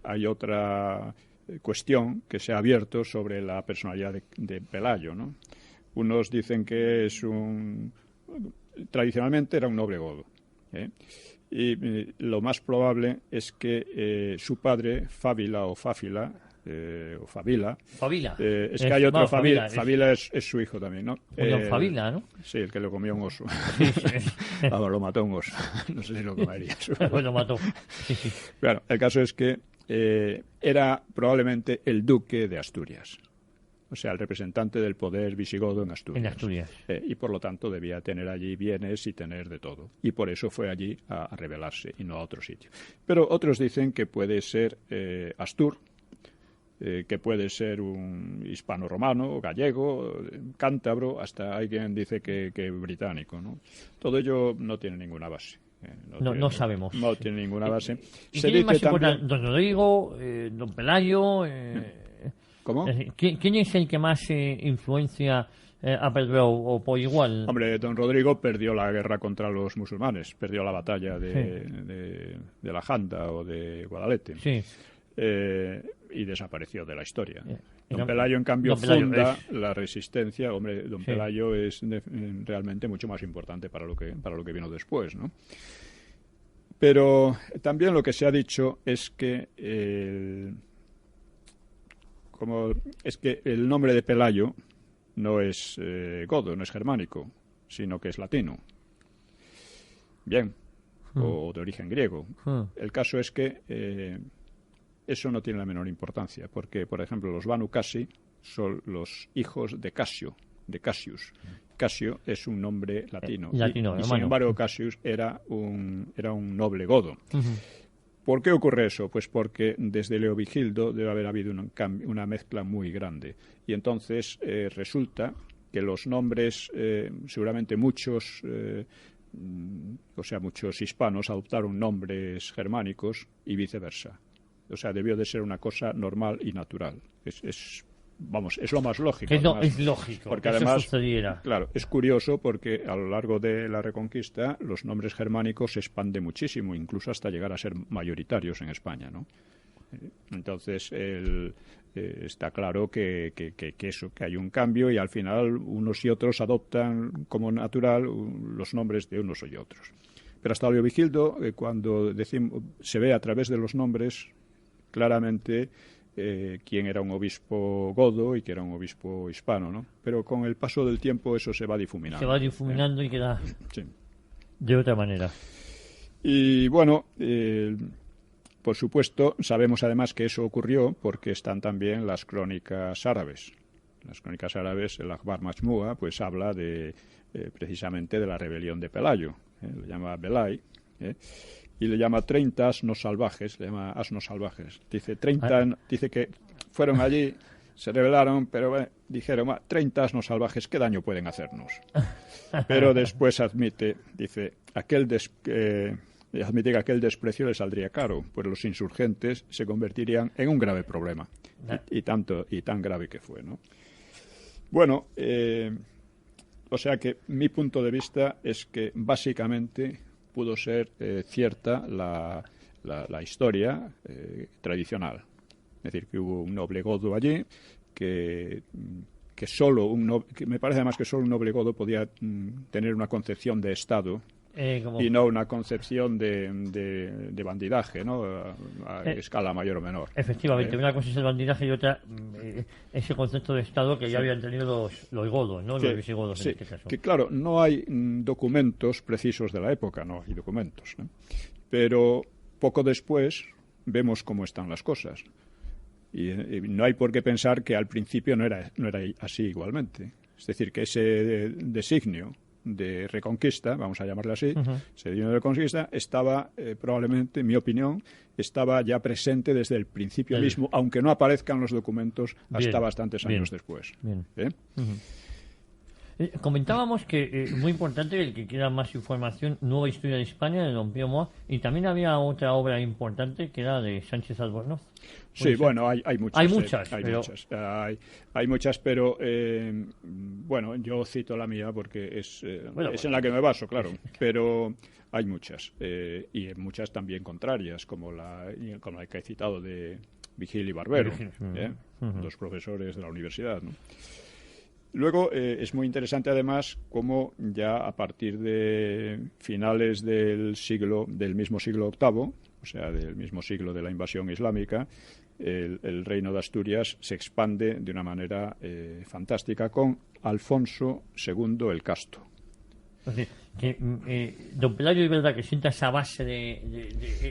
hay otra cuestión que se ha abierto sobre la personalidad de Pelayo, ¿no? Unos dicen que tradicionalmente era un noble godo, y lo más probable es que su padre, Fábila o Fáfila, o Fabila. Fabila. Es que hay otro Fabila. Fabila es su hijo también, ¿no? Fabila, ¿no? Sí, el que lo comió un oso. Sí. Vamos, lo mató un oso. No sé si lo comería. Pues lo mató. Sí, sí. Bueno, el caso es que era probablemente el duque de Asturias. O sea, el representante del poder visigodo en Asturias. En Asturias. Y por lo tanto debía tener allí bienes y tener de todo. Y por eso fue allí a rebelarse y no a otro sitio. Pero otros dicen que puede ser Astur, que puede ser un hispano-romano, gallego, cántabro, hasta hay quien dice que británico, ¿no? Todo ello no tiene ninguna base. No sabemos. No tiene ninguna base. ¿Y quién es más importante? ¿Don Rodrigo? ¿Don Pelayo? ¿Cómo? ¿Quién es el que más influencia a Pedro o por igual? Hombre, don Rodrigo perdió la guerra contra los musulmanes, perdió la batalla de la Janda o de Guadalete. Sí. Y desapareció de la historia. Don Don Pelayo, en cambio, funda es... la resistencia. Hombre, don Pelayo es realmente mucho más importante para lo que vino después, ¿no? Pero también lo que se ha dicho es que el nombre de Pelayo no es godo, no es germánico, sino que es latino. Bien, o de origen griego. El caso es que eso no tiene la menor importancia, porque, por ejemplo, los Banu Qasi son los hijos de Casio, de Cassius. Casio es un nombre latino. Y sin embargo, Cassius era un noble godo. ¿Por qué ocurre eso? Pues porque desde Leovigildo debe haber habido una mezcla muy grande. Y entonces resulta que los nombres, seguramente muchos hispanos adoptaron nombres germánicos y viceversa. O sea, debió de ser una cosa normal y natural. Es lo más lógico. Es lógico. Porque además, claro, es curioso porque a lo largo de la Reconquista los nombres germánicos se expanden muchísimo, incluso hasta llegar a ser mayoritarios en España, ¿no? Entonces, está claro que hay un cambio y al final unos y otros adoptan como natural los nombres de unos y otros. Pero hasta Leovigildo, cuando se ve a través de los nombres claramente quién era un obispo godo y quién era un obispo hispano, ¿no? Pero con el paso del tiempo eso se va difuminando. Se va difuminando y queda de otra manera. Y bueno, por supuesto, sabemos además que eso ocurrió porque están también las crónicas árabes. Las crónicas árabes, el Akhbar Majmua, pues habla precisamente de la rebelión de Pelayo. Lo llama Belay, y le llama 30 asnos salvajes, dice que fueron allí, se rebelaron, pero dijeron, 30 asnos salvajes, ¿qué daño pueden hacernos? Pero después admite que aquel desprecio le saldría caro, pues los insurgentes se convertirían en un grave problema, y tan grave que fue, ¿no? Bueno, o sea que mi punto de vista es que básicamente pudo ser cierta la historia tradicional. Es decir, que hubo un noble godo allí, que me parece además que solo un noble godo podía tener una concepción de Estado y no una concepción de bandidaje, ¿no? A escala mayor o menor. Efectivamente, una cosa es el bandidaje y otra ese concepto de Estado que ya habían tenido los godos, ¿no? Los visigodos en este caso. Que claro, no hay documentos precisos de la época, no hay documentos, ¿no? Pero poco después vemos cómo están las cosas. Y no hay por qué pensar que al principio no era así igualmente. Es decir, que ese designio de reconquista, vamos a llamarle así, ese designio de reconquista estaba, probablemente, en mi opinión, estaba ya presente desde el principio mismo, aunque no aparezcan los documentos hasta bastantes años después. Comentábamos que muy importante, el que quiera más información, Nueva Historia de España, de don Pío Moa, y también había otra obra importante que era de Sánchez Albornoz. Sí, bueno, hay muchas. Hay muchas, pero bueno, yo cito la mía porque es en la que me baso, claro, pero hay muchas, y muchas también contrarias, como la que he citado de Vigil y Barbero, dos profesores de la universidad, ¿no? Luego es muy interesante además cómo ya a partir de finales del mismo siglo VIII, o sea, del mismo siglo de la invasión islámica, el reino de Asturias se expande de una manera fantástica con Alfonso II el Casto. Don Pelayo es verdad que sienta esa base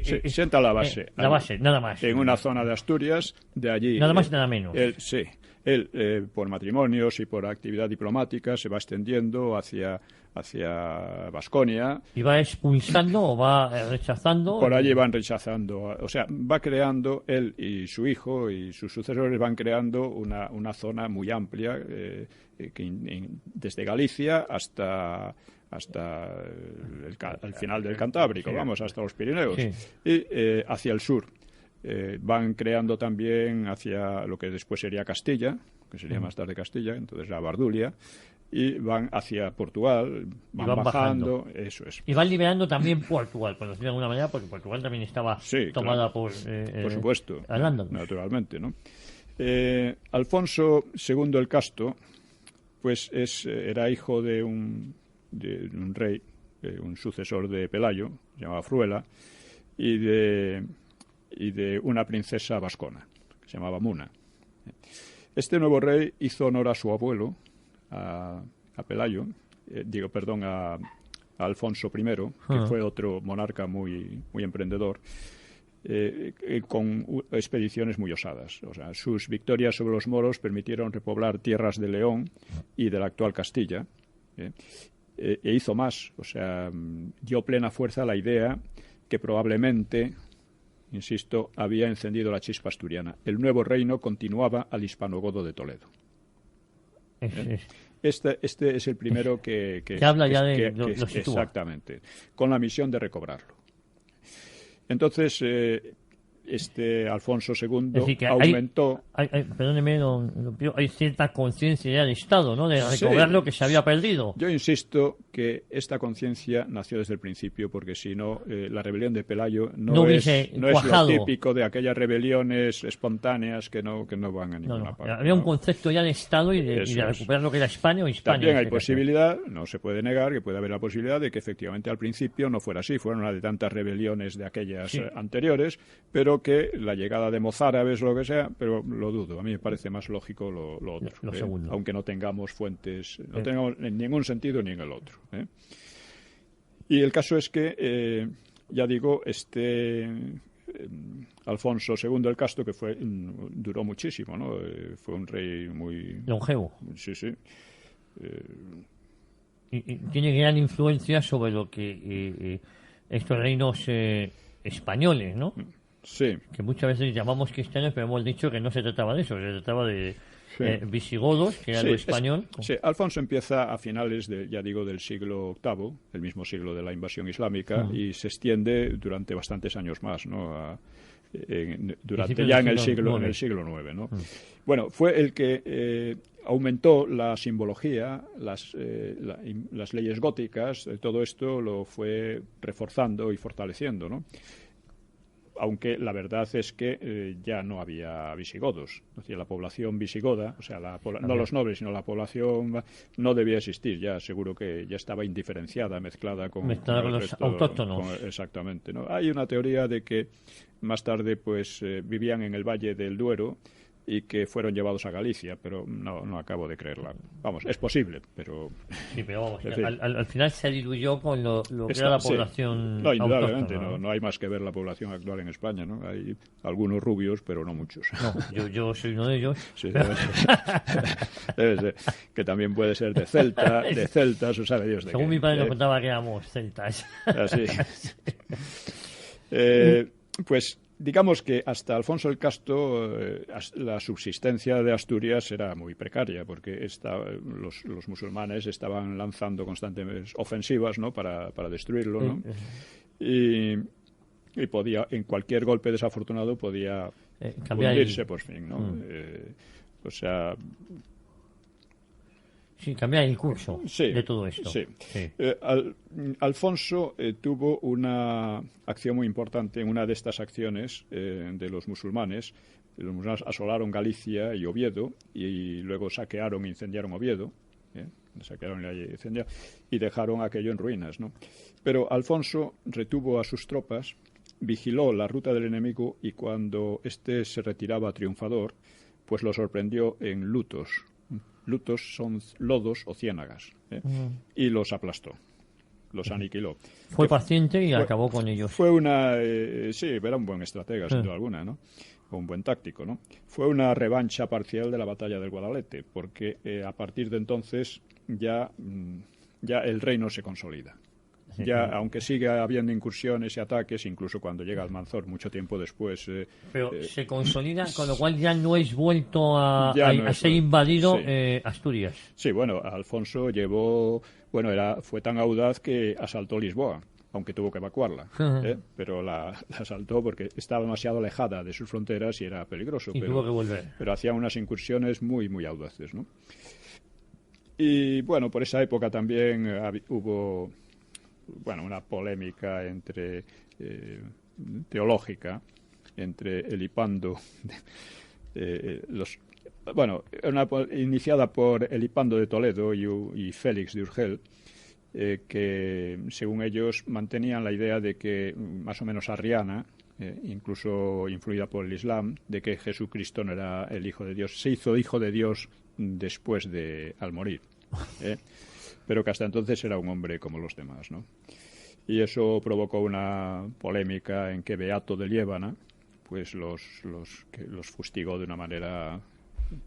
Sí, sienta la base. La base, nada más. En una zona de Asturias, de allí... Nada más y nada menos. Él, por matrimonios y por actividad diplomática, se va extendiendo hacia Baskonia. ¿Y va expulsando o va rechazando? Por allí van rechazando. O sea, va creando, él y su hijo y sus sucesores van creando una zona muy amplia, desde Galicia hasta el final del Cantábrico, vamos, hasta los Pirineos, y hacia el sur. Van creando también hacia lo que después sería Castilla, que sería más tarde Castilla, entonces la Bardulia, y van hacia Portugal, van bajando, eso es. Y van liberando también Portugal, por decirlo de alguna manera, porque Portugal también estaba tomada por supuesto, Al-Ándalus. Naturalmente, ¿no? Alfonso II el Casto, pues era hijo de un rey, un sucesor de Pelayo, llamado Fruela, y de una princesa vascona, que se llamaba Muna. Este nuevo rey hizo honor a su abuelo, a Pelayo, a Alfonso I, que fue otro monarca muy, muy emprendedor, con expediciones muy osadas. O sea, sus victorias sobre los moros permitieron repoblar tierras de León y de la actual Castilla, e hizo más, o sea, dio plena fuerza a la idea que probablemente, insisto, había encendido la chispa asturiana. El nuevo reino continuaba al hispanogodo de Toledo. Este es el primero que habla ya de lo sitúa. Exactamente, con la misión de recobrarlo. Entonces, Alfonso II aumentó... Perdóneme, don Pío, hay cierta conciencia ya del Estado, ¿no?, de recobrar lo que se había perdido. Yo insisto que esta conciencia nació desde el principio, porque si no, la rebelión de Pelayo no es lo típico de aquellas rebeliones espontáneas que no van a ninguna parte. Había un concepto ya de Estado y de recuperar lo que era España o Hispania. También hay posibilidad, no se puede negar que puede haber la posibilidad de que efectivamente al principio no fuera así, fueron una de tantas rebeliones de aquellas anteriores, pero que la llegada de mozárabes o lo que sea, pero lo dudo. A mí me parece más lógico lo otro, lo segundo. Aunque no tengamos fuentes, no tengamos en ningún sentido ni en el otro. Y el caso es que, ya digo, Alfonso II el Casto, que duró muchísimo, ¿no? Fue un rey muy... longevo. Sí, sí. Y tiene gran influencia sobre lo que estos reinos españoles, ¿no? Sí. Que muchas veces llamamos cristianos, pero hemos dicho que no se trataba de eso, se trataba de visigodos, que era lo español. Alfonso empieza a finales, del siglo VIII, el mismo siglo de la invasión islámica, y se extiende durante bastantes años más, ¿no? En el siglo IX, ¿no? Bueno, fue el que aumentó la simbología, las leyes góticas, todo esto lo fue reforzando y fortaleciendo, ¿no? Aunque la verdad es que ya no había visigodos. Es decir, la población visigoda, o sea, no los nobles, sino la población no debía existir. Ya seguro que ya estaba indiferenciada, mezclada con los autóctonos. Exactamente, ¿no? Hay una teoría de que más tarde pues vivían en el Valle del Duero y que fueron llevados a Galicia, pero no acabo de creerla. Vamos, es posible, pero... Sí, pero vamos, al final se diluyó con lo que era la población indudablemente, no hay más que ver la población actual en España, ¿no? Hay algunos rubios, pero no muchos. No, yo soy uno de ellos. Sí, debe ser. Que también puede ser de celtas, o sabe Dios de Según qué. mi padre nos contaba que éramos celtas. Así. Pues... digamos que hasta Alfonso el Casto la subsistencia de Asturias era muy precaria, porque los musulmanes estaban lanzando constantes ofensivas, ¿no?, para destruirlo, ¿no? Y podía, en cualquier golpe desafortunado, podía hundirse por fin, ¿no? O sea... Sí, cambiar el curso de todo esto. Sí. Alfonso tuvo una acción muy importante en una de estas acciones de los musulmanes. Los musulmanes asolaron Galicia y Oviedo y luego saquearon e incendiaron Oviedo. Y dejaron aquello en ruinas, ¿no? Pero Alfonso retuvo a sus tropas vigiló la ruta del enemigo y cuando éste se retiraba triunfador, pues lo sorprendió en lutos. Lutos son lodos o ciénagas, y los aplastó, los aniquiló. Fue paciente y acabó con ellos. Fue sí, era un buen estratega, sin duda alguna, ¿no? O un buen táctico, ¿no? Fue una revancha parcial de la batalla del Guadalete, porque a partir de entonces ya el reino se consolida. Ya, aunque siga habiendo incursiones y ataques, incluso cuando llega Almanzor mucho tiempo después. Pero se consolida, con lo cual ya no es vuelto a ser invadido Asturias. Sí, bueno, Alfonso fue tan audaz que asaltó Lisboa, aunque tuvo que evacuarla, pero la asaltó porque estaba demasiado alejada de sus fronteras y era peligroso. Y tuvo que volver. Pero hacía unas incursiones muy, muy audaces, ¿no? Y bueno, por esa época también hubo una polémica teológica entre Elipando, iniciada por Elipando de Toledo y Félix de Urgel, que según ellos mantenían la idea de que, más o menos arriana, incluso influida por el Islam, de que Jesucristo no era el Hijo de Dios, se hizo Hijo de Dios después al morir, pero que hasta entonces era un hombre como los demás, ¿no? Y eso provocó una polémica en que Beato de Liébana pues los fustigó de una manera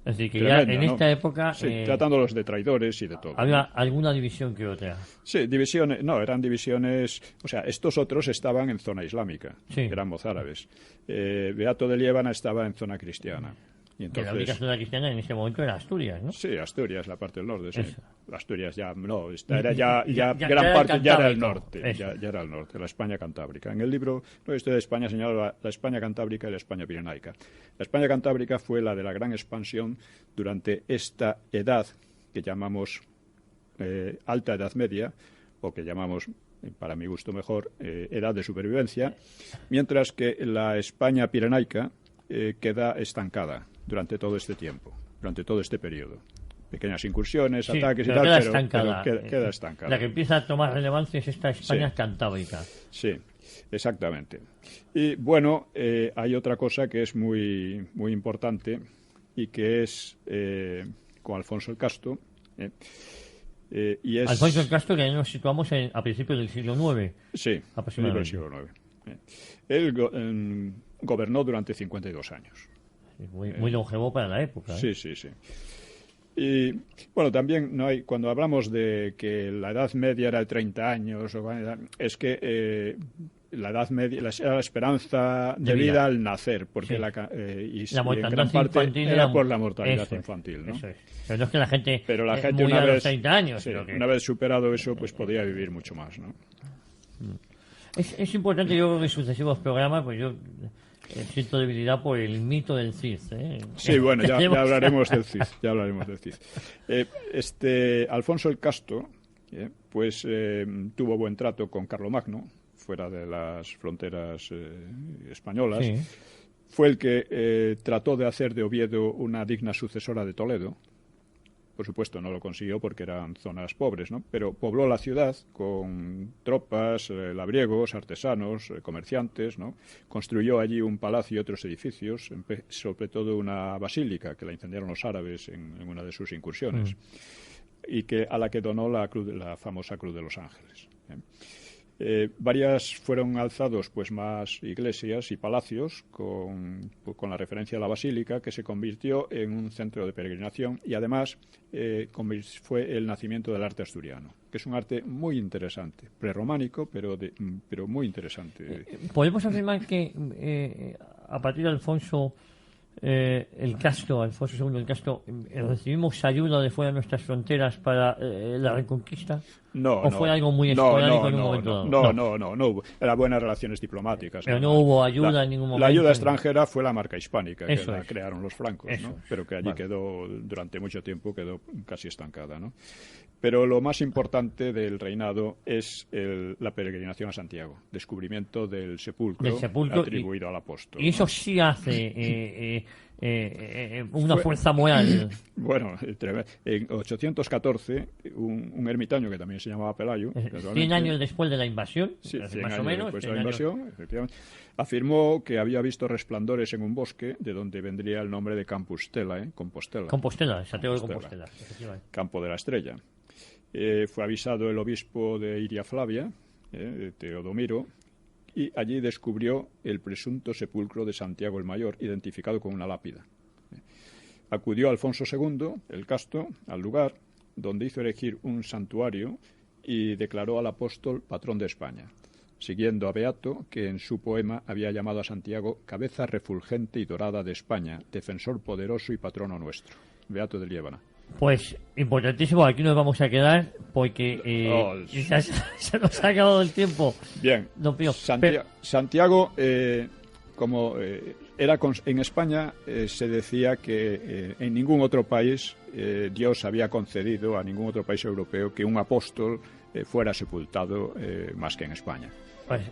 es decir, que tremenda, ya en esta época tratándolos de traidores y de todo. ¿Había alguna división que otra? Sí, eran divisiones, o sea, estos otros estaban en zona islámica, eran mozárabes. Beato de Liébana estaba en zona cristiana. Y entonces, que la única zona cristiana en ese momento era Asturias, ¿no? Sí, Asturias, la parte del norte, sí. Eso. Asturias ya gran parte ya era el norte, ya era el norte, la España cantábrica. En el libro No historia de España señala la España cantábrica y la España pirenaica. La España cantábrica fue la de la gran expansión durante esta edad que llamamos Alta Edad Media, o que llamamos, para mi gusto mejor, Edad de Supervivencia, mientras que la España pirenaica queda estancada durante todo este tiempo, durante todo este periodo. Pequeñas incursiones, ataques y tal, pero queda estancada. La que empieza a tomar relevancia es esta España cantábrica. Sí, exactamente. Y bueno, hay otra cosa que es muy, muy importante y que es con Alfonso el Casto. Alfonso el Casto, que nos situamos a principios del siglo IX. Sí, aproximadamente. Del siglo IX. Él gobernó durante 52 años. Muy longevo para la época. Sí. Y bueno, también cuando hablamos de que la Edad Media era de 30 años, es que la Edad Media era la esperanza de vida al nacer, porque la en gran parte era por la mortalidad infantil, ¿no? Eso es. Pero no es que la gente una vez, 30 años. Una vez superado eso, pues podía vivir mucho más, ¿no? Es importante, yo creo que en sucesivos programas, pues yo siento debilidad por el mito del Cid. Sí, bueno, ya hablaremos del Cid. Alfonso el Casto, pues tuvo buen trato con Carlomagno, fuera de las fronteras españolas. Sí. Fue el que trató de hacer de Oviedo una digna sucesora de Toledo. Por supuesto, no lo consiguió porque eran zonas pobres, ¿no? Pero pobló la ciudad con tropas, labriegos, artesanos, comerciantes, ¿no? Construyó allí un palacio y otros edificios, sobre todo una basílica que la incendiaron los árabes en una de sus incursiones, y a la que donó la famosa Cruz de los Ángeles. Varias fueron alzados pues más iglesias y palacios con la referencia a la basílica, que se convirtió en un centro de peregrinación y además fue el nacimiento del arte asturiano, que es un arte muy interesante, prerrománico, pero muy interesante. ¿Podemos afirmar que a partir de Alfonso Alfonso II el Casto, recibimos ayuda de fuera de nuestras fronteras para la reconquista? No, ¿O fue algo muy esporádico en un momento dado? No hubo. Eran buenas relaciones diplomáticas. Pero no hubo ayuda en ningún momento. La ayuda extranjera fue la marca hispánica, que la crearon los francos, ¿no? Pero que allí quedó, durante mucho tiempo, quedó casi estancada, ¿no? Pero lo más importante del reinado es la peregrinación a Santiago, descubrimiento del sepulcro atribuido al apóstol. Y eso sí hace una fuerza moral. Bueno, en 814, un ermitaño que también se llamaba Pelayo, 100 años después de la invasión, sí, más o menos, después de la invasión, efectivamente, afirmó que había visto resplandores en un bosque, de donde vendría el nombre de Compostela, Compostela, Santiago de Compostela, efectivamente. Campo de la Estrella. Fue avisado el obispo de Iria Flavia, Teodomiro, y allí descubrió el presunto sepulcro de Santiago el Mayor, identificado con una lápida. Acudió Alfonso II, el Casto, al lugar, donde hizo erigir un santuario y declaró al apóstol patrón de España, siguiendo a Beato, que en su poema había llamado a Santiago cabeza refulgente y dorada de España, defensor poderoso y patrono nuestro. Beato de Liébana. Pues importantísimo, aquí nos vamos a quedar porque ya se nos ha acabado el tiempo. Bien, Don Pío. Santiago, como era en España, se decía que en ningún otro país Dios había concedido a ningún otro país europeo que un apóstol fuera sepultado más que en España. Pues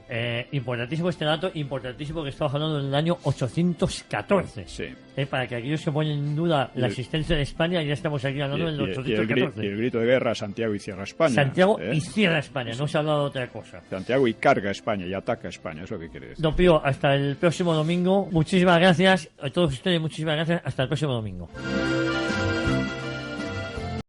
importantísimo este dato, importantísimo que estamos hablando del año 814. Sí. Para que aquellos que ponen en duda la existencia de España, ya estamos aquí hablando del 814. Y el grito de guerra, Santiago y cierra España. Santiago y cierra España, no se ha hablado de otra cosa. Santiago y carga España y ataca España, es lo que quiere decir. Don Pío, hasta el próximo domingo. Muchísimas gracias a todos ustedes, muchísimas gracias. Hasta el próximo domingo.